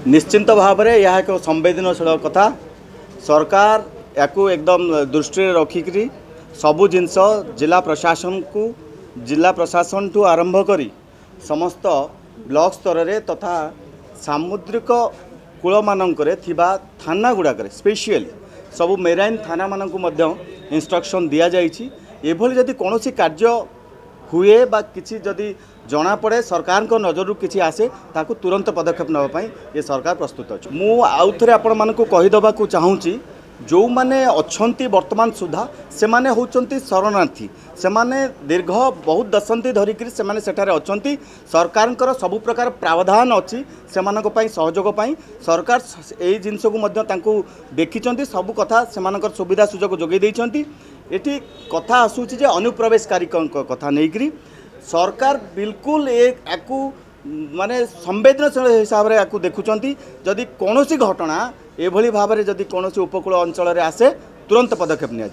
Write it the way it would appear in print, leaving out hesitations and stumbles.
निश्चिंत भाव में यह एक संवेदनशील कथा सरकार या एकदम दृष्टि रखिक सबू जिनस जिला प्रशासन को जिला प्रशासन ठू आरंभ करी समस्त ब्लॉक स्तर में तथा सामुद्रिक कूल मानकरे थिबा थाना गुड़ाक स्पेशली सबू मेराइन थाना मानक इंस्ट्रक्शन दि जाइए एभली जदि कौन कार्य हुए बा किसी जदि जना पड़े सरकार को नजर किसी आसे ताकू तुरंत पदक्षेप नापी ये सरकार प्रस्तुत अच्छे मु आउ थे आपण मानक कहीदेवा चाहूँगी जो मैंने अच्छा वर्तमान सुधा से माने होचंती शरणार्थी से माने दीर्घ बहुत दशंधि धरिक सेठारे अच्छा सरकार सबु प्रकार प्रावधान अच्छी से सहयोग सरकार यही जिनस को देखी सबू कथा से सुविधा सुजोग जोगे ये कथा आसूची जे अनुप्रवेशकारी कथा नहीं सरकार बिल्कुल एक माने संवेदनशील हिसाब से देखुंट जदि कौन घटना एभली भाव में जदि कौन उपकूल अंचल आसे तुरंत पदक्षेप निया।